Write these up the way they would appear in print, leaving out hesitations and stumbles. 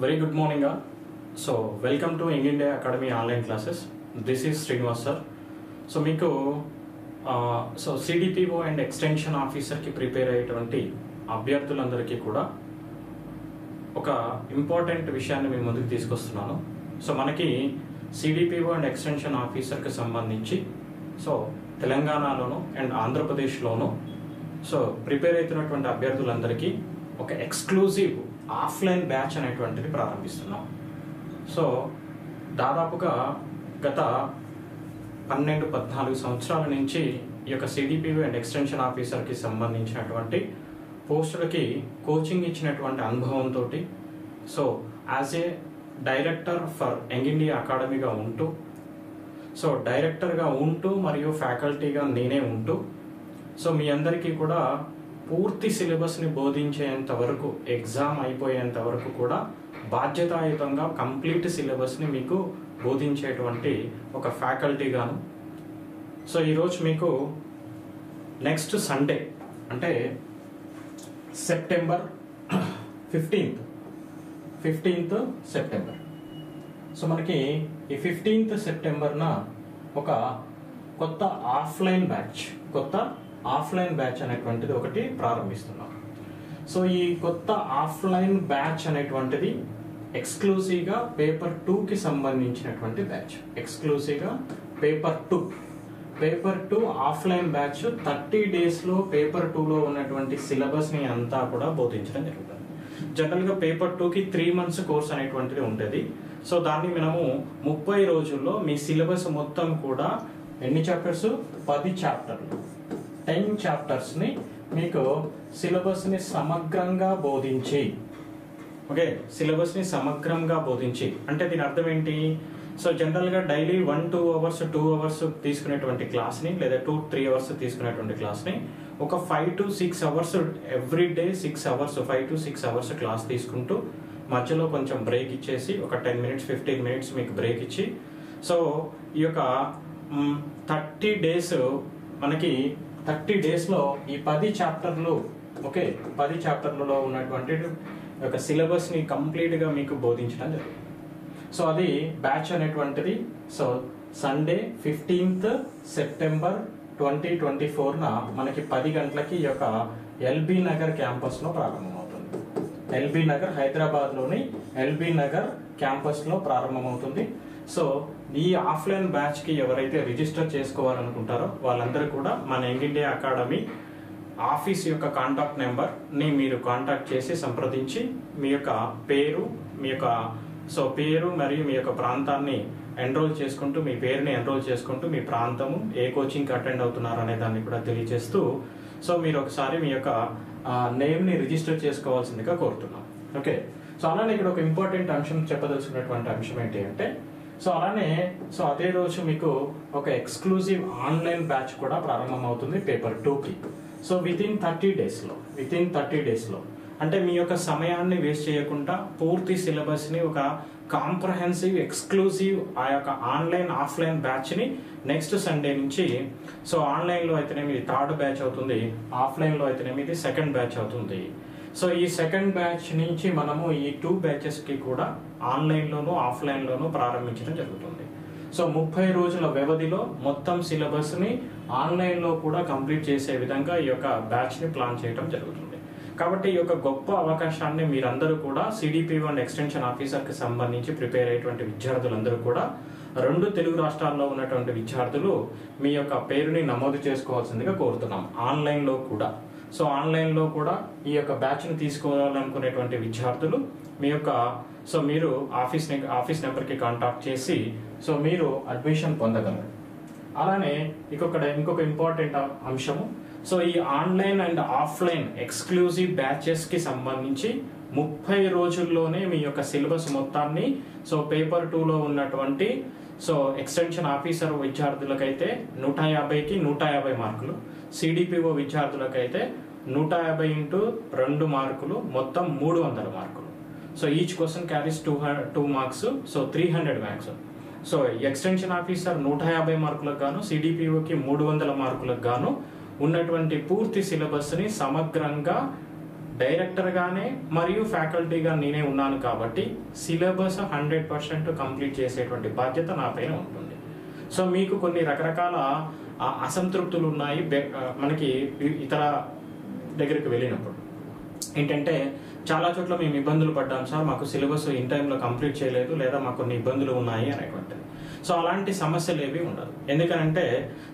Very good morning all. So welcome to Young India Academy online classes. This is Srinivas sir. So మీకు CDPO and extension ఆఫీసర్కి prepare అయ్యేటువంటి అభ్యర్థులందరికీ కూడా ఒక important విషయాన్ని మీ ముందుకు తీసుకొస్తున్నాను. సో మనకి సిడిపిఓ అండ్ ఎక్స్టెన్షన్ ఆఫీసర్కి సంబంధించి తెలంగాణలోను అండ్ ఆంధ్రప్రదేశ్లోను ప్రిపేర్ అవుతున్నటువంటి అభ్యర్థులందరికీ ఒక ఎక్స్క్లూజివ్ ఆఫ్లైన్ బ్యాచ్ అనేటువంటిది ప్రారంభిస్తున్నాం. దాదాపుగా గత 12-14 సంవత్సరాల నుంచి ఈ యొక్క సిడిపిఓ అండ్ ఎక్స్టెన్షన్ ఆఫీసర్కి సంబంధించినటువంటి పోస్టులకి కోచింగ్ ఇచ్చినటువంటి అనుభవంతో as a director for young India అకాడమీగా ఉంటూ డైరెక్టర్గా ఉంటూ మరియు ఫ్యాకల్టీగా నేనే ఉంటూ మీ అందరికీ కూడా పూర్తి సిలబస్ని బోధించేంత వరకు, ఎగ్జామ్ అయిపోయేంత వరకు కూడా బాధ్యతాయుతంగా కంప్లీట్ సిలబస్ని మీకు బోధించేటువంటి ఒక ఫ్యాకల్టీగాను ఈరోజు మీకు నెక్స్ట్ సండే అంటే సెప్టెంబర్ 15th సెప్టెంబర్ మనకి ఈ 15th సెప్టెంబర్న ఒక కొత్త ఆఫ్లైన్ బ్యాచ్ అనేటువంటిది ఒకటి ప్రారంభిస్తున్నాం. ఈ కొత్త ఆఫ్లైన్ బ్యాచ్ అనేటువంటిది ఎక్స్క్లూజివ్గా పేపర్ 2కి సంబంధించినటువంటి బ్యాచ్. ఎక్స్క్లూజివ్గా పేపర్ 2 ఆఫ్లైన్ బ్యాచ్ 30 డేస్లో పేపర్ 2లో ఉన్నటువంటి సిలబస్ని అంతా కూడా బోధించడం జరుగుతుంది. జనరల్గా పేపర్ 2కి 3 months కోర్స్ అనేటువంటిది ఉంటుంది. దాన్ని మనము 30 రోజుల్లో మీ సిలబస్ మొత్తం కూడా ఎన్ని చాప్టర్స్, 10 చాప్టర్లు, 10 చాప్టర్స్ని మీకు సిలబస్ని సమగ్రంగా బోధించి అంటే దీని అర్థం ఏంటి? జనరల్గా డైలీ 1-2 hours 2 hours తీసుకునేటువంటి క్లాస్ని లేదా 2-3 hours తీసుకునేటువంటి క్లాస్ని ఒక 5 to 6 hours every day 6 hours 5 to 6 hours class తీసుకుంటూ మధ్యలో కొంచెం బ్రేక్ ఇచ్చేసి ఒక 10 minutes 15 minutes మీకు బ్రేక్ ఇచ్చి ఈ యొక్క 30 days మనకి 30 daysలో ఈ 10 చాప్టర్లు 10 చాప్టర్లలో ఉన్నటువంటి ఒక సిలబస్ని కంప్లీట్గా మీకు బోధించడం జరుగుతుంది. అది బ్యాచ్ అనేటువంటిది సండే 15th సెప్టెంబర్ 2024న మనకి 10 గంటలకి ఈ యొక్క ఎల్బీ నగర్ క్యాంపస్లో ప్రారంభమవుతుంది. ఎల్బీ నగర్, హైదరాబాద్లోని ఎల్బీ నగర్ క్యాంపస్లో ప్రారంభమవుతుంది. ఈ ఆఫ్లైన్ బ్యాచ్కి ఎవరైతే రిజిస్టర్ చేసుకోవాలనుకుంటారో వాళ్ళందరూ కూడా మన యంగ్ ఇండియా అకాడమీ ఆఫీస్ యొక్క కాంటాక్ట్ నెంబర్ని మీరు కాంటాక్ట్ చేసి సంప్రదించి మీ యొక్క పేరు మరియు మీ యొక్క ప్రాంతాన్ని ఎన్రోల్ చేసుకుంటూ, మీ పేరుని ఎన్రోల్ చేసుకుంటూ మీ ప్రాంతము ఏ కోచింగ్కి అటెండ్ అవుతున్నారు అనే దాన్ని కూడా తెలియజేస్తూ మీరు ఒకసారి మీ యొక్క నేమ్ని రిజిస్టర్ చేసుకోవాల్సిందిగా కోరుతున్నాం. అలానే ఇక్కడ ఒక ఇంపార్టెంట్ అంశం చెప్పదలుచుకున్నటువంటి అంశం ఏంటి అంటే అదే రోజు మీకు ఒక ఎక్స్క్లూజివ్ ఆన్లైన్ బ్యాచ్ కూడా ప్రారంభం అవుతుంది పేపర్ 2కి. వితిన్ 30 డేస్లో అంటే మీ యొక్క సమయాన్ని వేస్ట్ చేయకుండా పూర్తి సిలబస్ని ఒక కాంప్రహెన్సివ్ ఎక్స్క్లూజివ్ ఆ యొక్క ఆఫ్లైన్ బ్యాచ్ని నెక్స్ట్ సండే నుంచి ఆన్లైన్లో అయితేనేమి 3rd బ్యాచ్ అవుతుంది, ఆఫ్లైన్లో అయితేనేమి ఇది 2nd బ్యాచ్ అవుతుంది. ఈ 2nd బ్యాచ్ నుంచి మనము ఈ 2 బ్యాచెస్కి కూడా ఆన్లైన్లోను ఆఫ్లైన్లోను ప్రారంభించడం జరుగుతుంది. 30 రోజుల వ్యవధిలో మొత్తం సిలబస్ని ఆన్లైన్లో కూడా కంప్లీట్ చేసే విధంగా ఈ యొక్క బ్యాచ్ని ప్లాన్ చేయడం జరుగుతుంది. కాబట్టి ఈ యొక్క గొప్ప అవకాశాన్ని మీరందరూ కూడా సిడిపిఓ అండ్ ఎక్స్టెన్షన్ ఆఫీసర్కి సంబంధించి ప్రిపేర్ అయ్యేటువంటి విద్యార్థులందరూ కూడా 2 తెలుగు రాష్ట్రాల్లో ఉన్నటువంటి విద్యార్థులు మీ యొక్క పేరుని నమోదు చేసుకోవాల్సిందిగా కోరుతున్నాం. ఆన్లైన్లో కూడా ఈ యొక్క బ్యాచ్ని తీసుకోవాలనుకునేటువంటి విద్యార్థులు మీ యొక్క మీరు ఆఫీస్ నెంబర్కి కాంటాక్ట్ చేసి మీరు అడ్మిషన్ పొందగలరు. అలానే ఇంకొక ఇంపార్టెంట్ అంశము ఈ ఆన్లైన్ అండ్ ఆఫ్లైన్ ఎక్స్క్లూజివ్ బ్యాచెస్కి సంబంధించి 30 రోజుల్లోనే మీ యొక్క సిలబస్ మొత్తాన్ని పేపర్ 2లో ఉన్నటువంటి ఎక్స్టెన్షన్ ఆఫీసర్ విద్యార్థులకైతే 150కి 150 మార్కులు, సిడిపిఓ విద్యార్థులకైతే 150 into 2 మార్కులు, మొత్తం 300 మార్కులు. Each question carries 2 marks, 300 marks. Extension officer 150 మార్కులకు గాను, సిడిపిఓకి 300 మార్కులకు గాను ఉన్నటువంటి పూర్తి సిలబస్ని సమగ్రంగా డైరెక్టర్గానే మరియు ఫ్యాకల్టీగా నేనే ఉన్నాను కాబట్టి సిలబస్ 100% కంప్లీట్ చేసేటువంటి బాధ్యత నా పైన ఉంటుంది. సో మీకు కొన్ని రకరకాల అసంతృప్తులు ఉన్నాయి మనకి ఇతర దగ్గరికి వెళ్ళినప్పుడు. ఏంటంటే చాలా చోట్ల మేము ఇబ్బందులు పడ్డాం సార్, మాకు సిలబస్ ఇన్ టైంలో కంప్లీట్ చేయలేదు, లేదా మాకు కొన్ని ఇబ్బందులు ఉన్నాయి అనేటువంటిది. సో అలాంటి సమస్యలు ఏవి ఉండదు. ఎందుకనంటే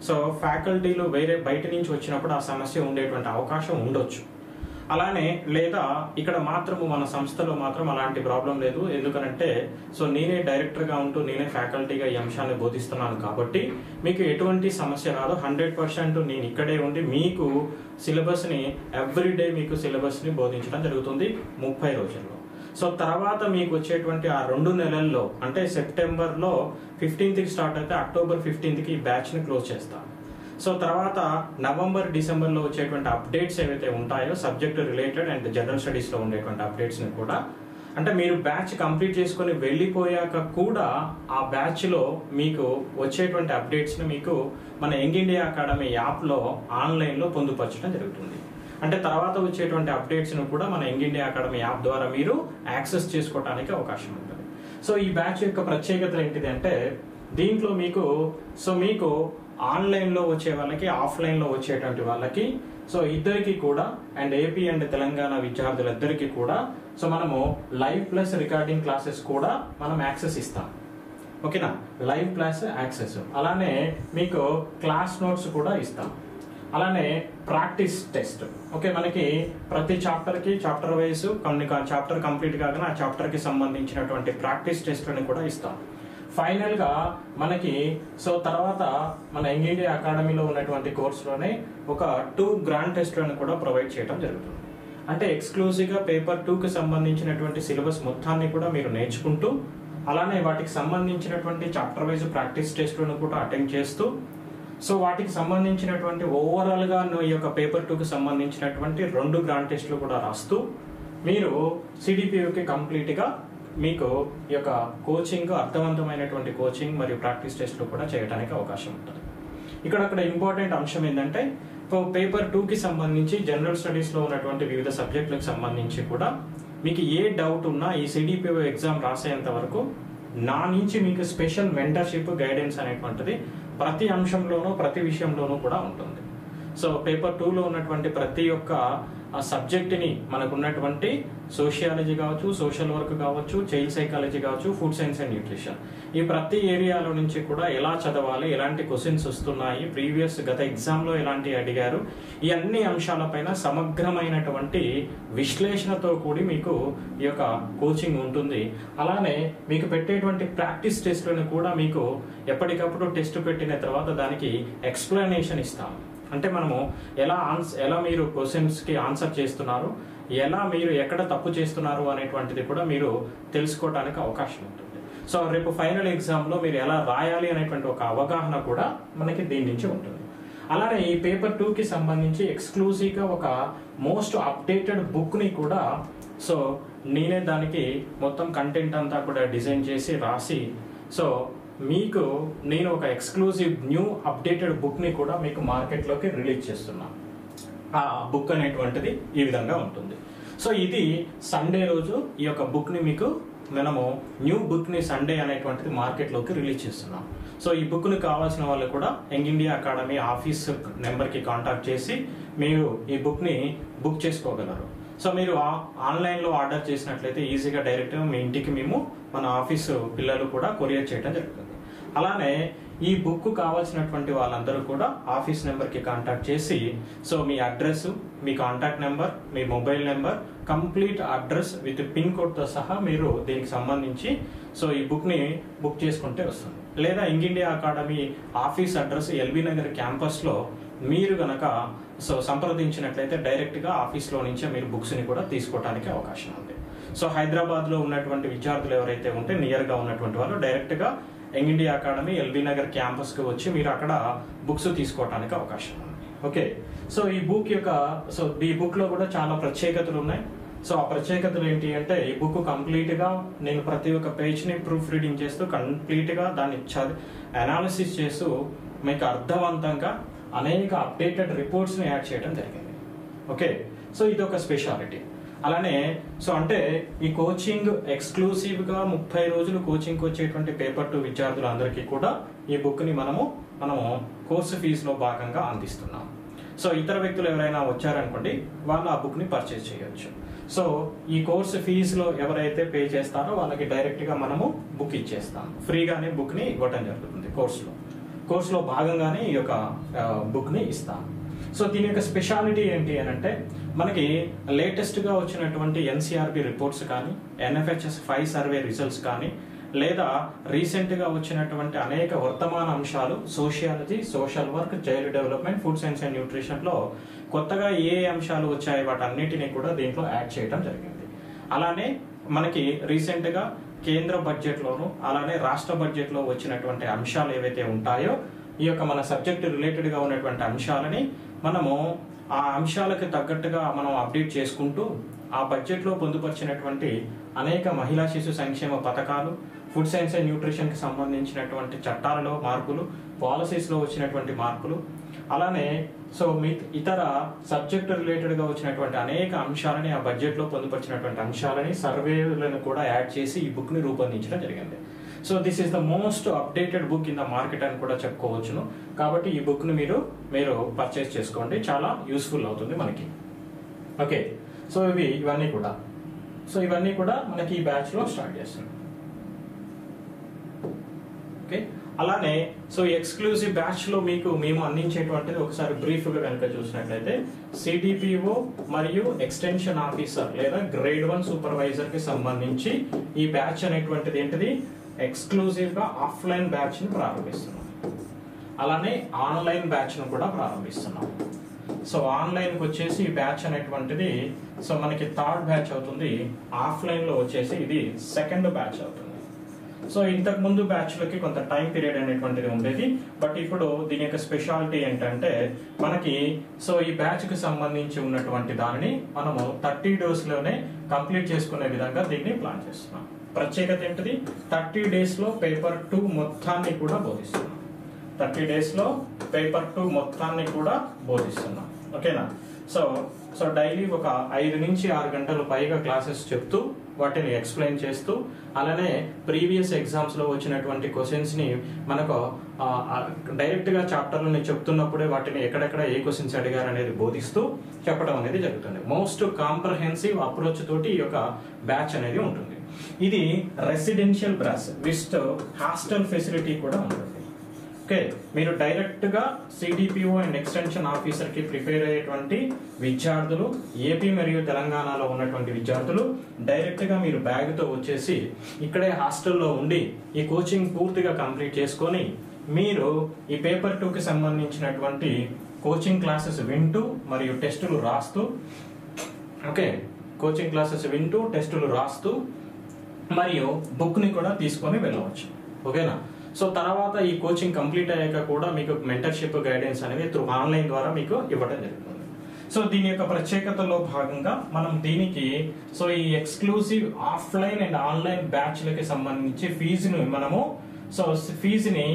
సో ఫ్యాకల్టీలు వేరే బయట నుంచి వచ్చినప్పుడు ఆ సమస్య ఉండేటువంటి అవకాశం ఉండొచ్చు. అలానే లేదా ఇక్కడ మాత్రము మన సంస్థలో మాత్రం అలాంటి ప్రాబ్లం లేదు. ఎందుకనంటే సో నేనే డైరెక్టర్గా ఉంటూ నేనే ఫ్యాకల్టీగా ఈ అంశాన్ని బోధిస్తున్నాను కాబట్టి మీకు ఎటువంటి సమస్య రాదు. 100% నేను ఇక్కడే ఉండి మీకు సిలబస్ని ఎవ్రీడే మీకు సిలబస్ని బోధించడం జరుగుతుంది 30 రోజుల్లో. సో తర్వాత మీకు వచ్చేటువంటి ఆ 2 నెలల్లో అంటే సెప్టెంబర్లో 15కి స్టార్ట్ అయితే అక్టోబర్ 15కి ఈ బ్యాచ్ని క్లోజ్ చేస్తాను. సో తర్వాత నవంబర్ డిసెంబర్లో వచ్చేటువంటి అప్డేట్స్ ఏవైతే ఉంటాయో సబ్జెక్ట్ రిలేటెడ్ అండ్ జనరల్ స్టడీస్లో ఉండేటువంటి అప్డేట్స్ని కూడా అంటే మీరు బ్యాచ్ కంప్లీట్ చేసుకొని వెళ్ళిపోయాక కూడా ఆ బ్యాచ్లో మీకు వచ్చేటువంటి అప్డేట్స్ని మీకు మన యంగ్ ఇండియా అకాడమీ యాప్లో ఆన్లైన్లో పొందుపరచడం జరుగుతుంది. అంటే తర్వాత వచ్చేటువంటి అప్డేట్స్ను కూడా మన యంగ్ ఇండియా అకాడమీ యాప్ ద్వారా మీరు యాక్సెస్ చేసుకోవడానికి అవకాశం ఉంటుంది. సో ఈ బ్యాచ్ యొక్క ప్రత్యేకతలు ఏంటిది అంటే దీంట్లో మీకు ఆన్లైన్లో వచ్చే వాళ్ళకి ఆఫ్లైన్లో వచ్చేటువంటి వాళ్ళకి సో ఇద్దరికి కూడా అండ్ ఏపీ అండ్ తెలంగాణ విద్యార్థులిద్దరికి కూడా సో మనము లైవ్ ప్లస్ రికార్డింగ్ క్లాసెస్ కూడా మనం యాక్సెస్ ఇస్తాం. ఓకేనా, లైవ్ ప్లస్ యాక్సెస్. అలానే మీకు క్లాస్ నోట్స్ కూడా ఇస్తాం. అలానే ప్రాక్టీస్ టెస్ట్. ఓకే, మనకి ప్రతి చాప్టర్ వైజ్ కొన్ని చాప్టర్ కంప్లీట్ కాగానే ఆ చాప్టర్కి సంబంధించినటువంటి ప్రాక్టీస్ టెస్ట్ని కూడా ఇస్తాం. ఫైనల్ గా మనకి సో తర్వాత మన యంగ్ ఇండియా అకాడమీలో ఉన్నటువంటి కోర్సులోనే ఒక 2 గ్రాండ్ టెస్ట్లను కూడా ప్రొవైడ్ చేయడం జరుగుతుంది. అంటే ఎక్స్క్లూజివ్ గా పేపర్ 2కి సంబంధించినటువంటి సిలబస్ మొత్తాన్ని కూడా మీరు నేర్చుకుంటూ అలానే వాటికి సంబంధించినటువంటి చాప్టర్ వైజ్ ప్రాక్టీస్ టెస్ట్లను కూడా అటెండ్ చేస్తూ సో వాటికి సంబంధించినటువంటి ఓవరాల్ గా ఈ యొక్క పేపర్ 2కి సంబంధించినటువంటి 2 గ్రాండ్ టెస్ట్లు కూడా రాస్తూ మీరు సిడిపిఓకి కంప్లీట్ గా మీకు ఈ యొక్క కోచింగ్ అర్థవంతమైనటువంటి కోచింగ్ మరియు ప్రాక్టీస్ టెస్ట్లు కూడా చేయడానికి అవకాశం ఉంటుంది. ఇక్కడ ఇంపార్టెంట్ అంశం ఏంటంటే పేపర్ 2కి సంబంధించి జనరల్ స్టడీస్లో ఉన్నటువంటి వివిధ సబ్జెక్టులకు సంబంధించి కూడా మీకు ఏ డౌట్ ఉన్నా ఈ సిడిపిఓ ఎగ్జామ్ రాసేంత వరకు నా నుంచి మీకు స్పెషల్ మెంటర్షిప్ గైడెన్స్ అనేటువంటిది ప్రతి అంశంలోనూ ప్రతి విషయంలోనూ కూడా ఉంటుంది. సో పేపర్ 2లో ఉన్నటువంటి ప్రతి ఒక్క ఆ సబ్జెక్ట్ని మనకున్నటువంటి సోషియాలజీ కావచ్చు, సోషల్ వర్క్ కావచ్చు, చైల్డ్ సైకాలజీ కావచ్చు, ఫుడ్ సైన్స్ అండ్ న్యూట్రిషన్, ఈ ప్రతి ఏరియాలో నుంచి కూడా ఎలా చదవాలి, ఎలాంటి క్వశ్చన్స్ వస్తున్నాయి, ప్రీవియస్ గత ఎగ్జామ్లో ఎలాంటి అడిగారు, ఈ అన్ని అంశాలపైన సమగ్రమైనటువంటి విశ్లేషణతో కూడి మీకు ఈ యొక్క కోచింగ్ ఉంటుంది. అలానే మీకు పెట్టేటువంటి ప్రాక్టీస్ టెస్ట్లను కూడా మీకు ఎప్పటికప్పుడు టెస్ట్ పెట్టిన తర్వాత దానికి ఎక్స్ప్లెనేషన్ ఇస్తాము. అంటే మనము ఎలా మీరు క్వశ్చన్స్కి ఆన్సర్ చేస్తున్నారు, ఎలా మీరు ఎక్కడ తప్పు చేస్తున్నారు అనేటువంటిది కూడా మీరు తెలుసుకోవడానికి అవకాశం ఉంటుంది. సో రేపు ఫైనల్ ఎగ్జామ్లో మీరు ఎలా రాయాలి అనేటువంటి ఒక అవగాహన కూడా మనకి దీని నుంచి ఉంటుంది. అలానే ఈ పేపర్ 2కి సంబంధించి ఎక్స్క్లూజివ్గా ఒక మోస్ట్ అప్డేటెడ్ బుక్ని కూడా సో నేనే దానికి మొత్తం కంటెంట్ అంతా కూడా డిజైన్ చేసి రాసి సో మీకు నేను ఒక ఎక్స్క్లూజివ్ న్యూ అప్డేటెడ్ బుక్ని కూడా మీకు మార్కెట్లోకి రిలీజ్ చేస్తున్నాను. ఆ బుక్ అనేటువంటిది ఈ విధంగా ఉంటుంది. సో ఇది సండే రోజు ఈ యొక్క బుక్ని మీకు మనము న్యూ బుక్ని సండే అనేటువంటిది మార్కెట్లోకి రిలీజ్ చేస్తున్నాం. సో ఈ బుక్ని కావాల్సిన వాళ్ళు కూడా యంగ్ ఇండియా అకాడమీ ఆఫీస్ నెంబర్కి కాంటాక్ట్ చేసి మీరు ఈ బుక్ని బుక్ చేసుకోగలరు. సో మీరు ఆన్లైన్లో ఆర్డర్ చేసినట్లయితే ఈజీగా డైరెక్ట్గా మీ ఇంటికి మేము మన ఆఫీసు పిల్లలు కూడా కొరియర్ చేయడం జరుగుతుంది. అలానే ఈ బుక్ కావాల్సినటువంటి వాళ్ళందరూ కూడా ఆఫీస్ నెంబర్కి కాంటాక్ట్ చేసి so me address, me contact number, me mobile number, complete address with pin కోడ్తో సహా మీరు దీనికి సంబంధించి సో ఈ బుక్ని బుక్ చేసుకుంటే వస్తుంది. లేదా young India academy office address LB Nagar క్యాంపస్లో మీరు గనక సో సంప్రదించినట్లయితే డైరెక్ట్గా ఆఫీస్లో నుంచే మీరు బుక్స్ని కూడా తీసుకోవడానికి అవకాశం ఉంది. సో హైదరాబాద్లో ఉన్నటువంటి విద్యార్థులు ఎవరైతే ఉంటే నియర్గా ఉన్నటువంటి వాళ్ళు డైరెక్ట్గా young India academy LB Nagar క్యాంపస్కి వచ్చి మీరు అక్కడ బుక్స్ తీసుకోవడానికి అవకాశం ఉంది. ఓకే, సో ఈ బుక్లో కూడా చాలా ప్రత్యేకతలు ఉన్నాయి. సో ఆ ప్రత్యేకతలు ఏంటి అంటే ఈ బుక్ కంప్లీట్గా నేను ప్రతి ఒక్క పేజ్ని ప్రూఫ్ రీడింగ్ చేస్తూ కంప్లీట్గా దాన్ని అనాలిసిస్ చేస్తూ మీకు అర్థవంతంగా అనేక అప్డేటెడ్ రిపోర్ట్స్ని యాడ్ చేయడం జరిగింది. ఓకే, సో ఇది ఒక స్పెషాలిటీ. అలానే సో అంటే ఈ కోచింగ్ ఎక్స్క్లూసివ్గా 30 రోజులు కోచింగ్కి వచ్చేటువంటి పేపర్ 2 విద్యార్థులందరికీ కూడా ఈ బుక్ని మనము కోర్సు ఫీజులో భాగంగా అందిస్తున్నాం. సో ఇతర వ్యక్తులు ఎవరైనా వచ్చారనుకోండి, వాళ్ళు ఆ బుక్ని పర్చేస్ చేయొచ్చు. సో ఈ కోర్సు ఫీజులో ఎవరైతే పే చేస్తారో వాళ్ళకి డైరెక్ట్గా మనము బుక్ ఇచ్చేస్తాం, ఫ్రీగానే బుక్ని ఇవ్వటం జరుగుతుంది. కోర్సులో భాగంగానే ఈ యొక్క బుక్ని ఇస్తాం. సో దీని యొక్క స్పెషాలిటీ ఏంటి అని అంటే, మనకి లేటెస్ట్గా వచ్చినటువంటి ఎన్సీఆర్బి రిపోర్ట్స్ కానీ, ఎన్ఎఫ్హెచ్ఎస్ 5 సర్వే రిజల్ట్స్ కానీ, లేదా రీసెంట్గా వచ్చినటువంటి అనేక వర్తమాన అంశాలు, sociology, social work, child development, food science and న్యూట్రిషన్లో కొత్తగా ఏ అంశాలు వచ్చాయి వాటన్నిటిని కూడా దీంట్లో యాడ్ చేయడం జరిగింది. అలానే మనకి రీసెంట్గా కేంద్ర బడ్జెట్లోను అలానే రాష్ట్ర బడ్జెట్లో వచ్చినటువంటి అంశాలు ఏవైతే ఉంటాయో, ఈ యొక్క మన సబ్జెక్ట్ రిలేటెడ్గా ఉన్నటువంటి అంశాలని మనము ఆ అంశాలకు తగ్గట్టుగా మనం అప్డేట్ చేసుకుంటూ ఆ బడ్జెట్లో పొందుపరిచినటువంటి అనేక మహిళా శిశు సంక్షేమ పథకాలు, ఫుడ్ సైన్స్ అండ్ న్యూట్రిషన్కి సంబంధించినటువంటి చట్టాలలో మార్పులు, పాలసీస్లో వచ్చినటువంటి మార్పులు, అలానే సో ఇతర సబ్జెక్ట్ రిలేటెడ్గా వచ్చినటువంటి అనేక అంశాలని, ఆ బడ్జెట్లో పొందుపరిచినటువంటి అంశాలని, సర్వేలను కూడా యాడ్ చేసి ఈ బుక్ని రూపొందించడం జరిగింది. So this is the most updated book in the market అని కూడా చెప్పుకోవచ్చును. కాబట్టి ఈ బుక్ని మీరు పర్చేస్ చేసుకోండి, చాలా యూస్ఫుల్ అవుతుంది మనకి. ఓకే, సో ఇవన్నీ కూడా మనకి ఈ బ్యాచ్లో స్టార్ట్ చేస్తున్నాం. ఓకే, అలానే సో ఎక్స్క్లూజివ్ బ్యాచ్లో మేము అందించేటువంటిది ఒకసారి బ్రీఫ్గా కనుక చూసినట్లయితే, సిడిపిఓ మరియు ఎక్స్టెన్షన్ ఆఫీసర్ లేదా గ్రేడ్ 1 సూపర్వైజర్కి సంబంధించి ఈ బ్యాచ్ అనేటువంటిది ఏంటిది, ఎక్స్క్లూజివ్గా ఆఫ్లైన్ బ్యాచ్ని ప్రారంభిస్తున్నాం. అలానే ఆన్లైన్ బ్యాచ్ను కూడా ప్రారంభిస్తున్నాం. సో ఆన్లైన్కి వచ్చేసి ఈ బ్యాచ్ అనేటువంటిది సో మనకి 3rd బ్యాచ్ అవుతుంది. ఆఫ్లైన్లో వచ్చేసి ఇది 2nd బ్యాచ్ అవుతుంది. సో ఇంతకు ముందు బ్యాచ్లకి కొంత టైం పీరియడ్ అనేటువంటిది ఉండేది. బట్ ఇప్పుడు దీని యొక్క స్పెషాలిటీ ఏంటంటే, మనకి సో ఈ బ్యాచ్కి సంబంధించి ఉన్నటువంటి దానిని మనము 30 డేస్లోనే కంప్లీట్ చేసుకునే విధంగా దీన్ని ప్లాన్ చేస్తున్నాం. ప్రత్యేకత ఏంటిది, 30 డేస్లో పేపర్ 2 మొత్తాన్ని కూడా బోధిస్తున్నాం. 30 డేస్లో పేపర్ 2 మొత్తాన్ని కూడా బోధిస్తున్నాం. ఓకేనా? సో డైలీ ఒక 5 నుంచి 6 గంటలు పైగా క్లాసెస్ చెప్తూ వాటిని ఎక్స్ప్లెయిన్ చేస్తూ, అలానే ప్రీవియస్ ఎగ్జామ్స్లో వచ్చినటువంటి క్వశ్చన్స్ని మనకు డైరెక్ట్గా చాప్టర్లని చెప్తున్నప్పుడే వాటిని ఎక్కడెక్కడ ఏ క్వశ్చన్స్ అడిగారు అనేది బోధిస్తూ చెప్పడం అనేది జరుగుతుంది. మోస్ట్ కాంప్రహెన్సివ్ అప్రోచ్ తోటి ఈ యొక్క బ్యాచ్ అనేది ఉంటుంది. ఇది residential batch with hostel facility కూడా ఉంటుంది. ఓకే, మీరు డైరెక్ట్గా సిడిపిఓ అండ్ ఎక్స్టెన్షన్ ఆఫీసర్కి ప్రిపేర్ అయ్యేటువంటి విద్యార్థులు, ఏపీ మరియు తెలంగాణలో ఉన్నటువంటి విద్యార్థులు డైరెక్ట్గా మీరు బ్యాగ్తో వచ్చేసి ఇక్కడే హాస్టల్లో ఉండి ఈ కోచింగ్ పూర్తిగా కంప్లీట్ చేసుకొని మీరు ఈ పేపర్ 2కి సంబంధించినటువంటి కోచింగ్ క్లాసెస్ వింటూ మరియు టెస్టులు రాస్తూ, ఓకే, కోచింగ్ క్లాసెస్ వింటూ టెస్టులు రాస్తూ మరియు బుక్ని కూడా తీసుకొని వెళ్ళవచ్చు. ఓకేనా? సో తర్వాత ఈ కోచింగ్ కంప్లీట్ అయ్యాక కూడా మీకు మెంటర్షిప్ గైడెన్స్ అనేది త్రూ ఆన్లైన్ ద్వారా మీకు ఇవ్వడం జరుగుతుంది. సో దీని యొక్క ప్రత్యేకతలో భాగంగా మనం దీనికి సో ఈ ఎక్స్క్లూజివ్ ఆఫ్లైన్ అండ్ ఆన్లైన్ బ్యాచ్లకి సంబంధించి ఫీజుని ఫీజుని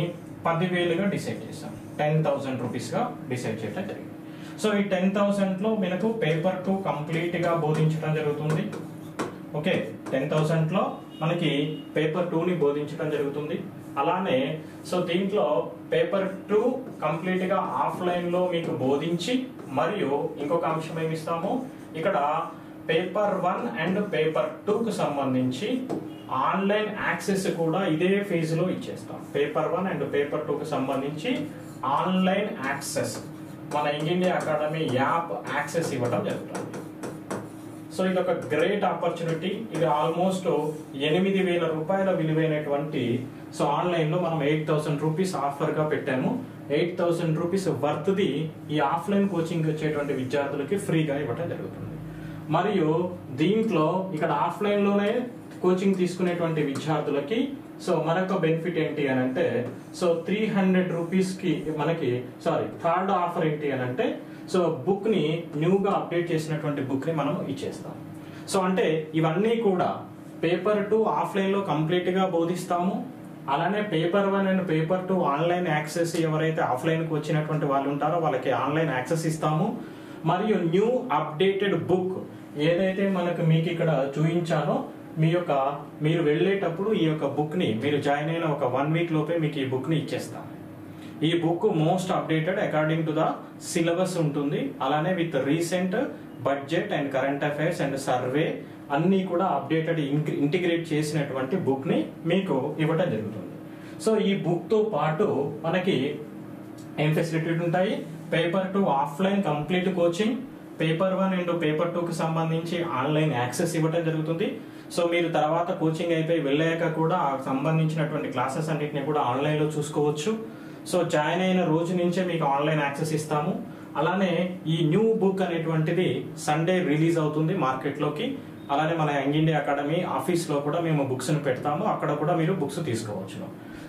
10,000గా డిసైడ్ చేస్తాం. 10,000 రూపీస్గా డిసైడ్ చేయడం జరిగింది. సో ఈ 10,000లో మనకు పేపర్ 2 కంప్లీట్గా బోధించడం జరుగుతుంది. ఓకే, 10,000లో మనకి పేపర్ 2ని బోధించడం జరుగుతుంది. అలానే సో దీంట్లో పేపర్ 2 కంప్లీట్గా ఆఫ్లైన్లో మీకు బోధించి, మరియు ఇంకొక అంశం ఏమి ఇస్తాము, ఇక్కడ పేపర్ 1 అండ్ పేపర్ 2కు సంబంధించి ఆన్లైన్ యాక్సెస్ కూడా ఇదే ఫేజ్లో ఇచ్చేస్తాం. పేపర్ 1 అండ్ పేపర్ 2కు సంబంధించి ఆన్లైన్ యాక్సెస్ మన ఇండియా అకాడమీ యాప్ యాక్సెస్ ఇవ్వడం జరుగుతుంది. సో ఇది ఒక గ్రేట్ ఆపర్చునిటీ. ఇది ఆల్మోస్ట్ 8,000 రూపాయల విలువైనటువంటి సో ఆన్లైన్లో మనం 8,000 రూపీస్ ఆఫర్గా పెట్టాము. 8,000 రూపీస్ వర్త్ది ఈ ఆఫ్లైన్ కోచింగ్ వచ్చేటువంటి విద్యార్థులకి ఫ్రీగా ఇవ్వడం జరుగుతుంది. మరియు దీంట్లో ఇక్కడ ఆఫ్లైన్లోనే కోచింగ్ తీసుకునేటువంటి విద్యార్థులకి సో మరొక బెనిఫిట్ ఏంటి అని అంటే, సో 300 రూపీస్కి మనకి థర్డ్ ఆఫర్ ఏంటి అని అంటే, సో బుక్ని న్యూగా అప్డేట్ చేసినటువంటి బుక్ని మనం ఇచ్చేస్తాం. సో అంటే ఇవన్నీ కూడా పేపర్ 2 ఆఫ్లైన్లో కంప్లీట్గా బోధిస్తాము. అలానే paper 1 and paper 2 online access ఎవరైతే ఆఫ్లైన్కి వచ్చినటువంటి వాళ్ళు ఉంటారో వాళ్ళకి ఆన్లైన్ యాక్సెస్ ఇస్తాము. మరియు న్యూ అప్డేటెడ్ బుక్ ఏదైతే మీకు ఇక్కడ చూపించానో మీరు వెళ్ళేటప్పుడు ఈ యొక్క బుక్ ని మీరు జాయిన్ అయిన ఒక 1 వీక్ లోపే మీకు ఈ బుక్ ని ఇచ్చేస్తాను. ఈ book most updated according to the syllabus ఉంటుంది. అలానే with recent budget and current affairs and survey అన్ని కూడా అప్డేటెడ్ ఇంటిగ్రేట్ చేసినటువంటి బుక్ ని మీకు ఇవ్వడం జరుగుతుంది. సో ఈ బుక్ తో పాటు మనకి ఏం ఫెసిలిటీ ఉంటాయి? Paper 2 offline complete coaching, paper 1 and paper 2 కి సంబంధించి ఆన్లైన్ యాక్సెస్ ఇవ్వడం జరుగుతుంది. సో మీరు తర్వాత కోచింగ్ అయిపోయి వెళ్ళాక కూడా సంబంధించినటువంటి క్లాసెస్ అన్నిటిని కూడా ఆన్లైన్ లో చూసుకోవచ్చు. సో జాయిన్ అయిన రోజు నుంచే మీకు ఆన్లైన్ యాక్సెస్ ఇస్తాము. అలానే ఈ న్యూ బుక్ అనేటువంటిది సండే రిలీజ్ అవుతుంది మార్కెట్ లోకి. అలానే మన యంగ్ ఇండియా అకాడమీ ఆఫీస్ లో కూడా మేము బుక్స్ ను పెడతాము, అక్కడ కూడా మీరు బుక్స్ తీసుకోవచ్చు.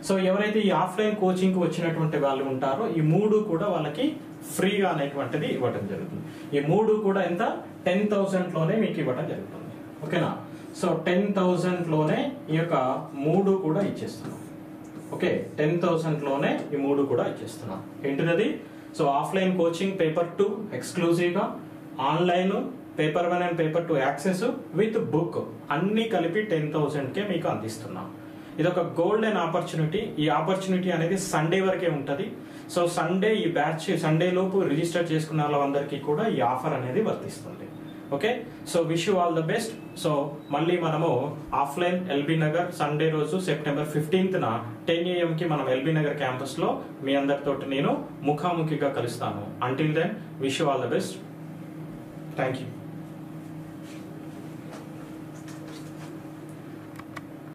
సో ఎవరైతే ఈ ఆఫ్లైన్ కోచింగ్ కు వచ్చినటువంటి వాళ్ళు ఉంటారో ఈ 3 కూడా వాళ్ళకి ఫ్రీగా అనేటువంటిది ఇవ్వడం జరుగుతుంది. ఈ 3 కూడా ఎంత? 10,000 లోనే మీకు ఇవ్వడం జరుగుతుంది. ఓకేనా? సో 10,000 లోనే ఈ యొక్క 3 కూడా ఇచ్చేస్తున్నాం. ఓకే, 10,000 లోనే ఈ 3 కూడా ఇచ్చేస్తున్నాం. ఏంటిది? So offline coaching paper 2 exclusive గా, online paper 1 and paper 2 access with book అన్ని కలిపి 10,000 కే మీకు అందిస్తున్నాం. ఇది ఒక గోల్డెన్ ఆపర్చునిటీ. ఈ ఆపర్చునిటీ అనేది సండే వరకే ఉంటది. సో సండే ఈ బ్యాచ్ సండే లోపు రిజిస్టర్ చేసుకున్న వాళ్ళందరికీ కూడా ఈ ఆఫర్ అనేది వర్తిస్తుంది. Okay, so wish you all the best. So మళ్ళీ మనము ఆఫ్లైన్ ఎల్బీ నగర్ సండే రోజు సెప్టెంబర్ 15th 10 AM కి మనం ఎల్బీ నగర్ క్యాంపస్ లో మీ అందరితోటి నేను ముఖాముఖిగా కలుస్తాను. Until then wish you all the best. Thank you.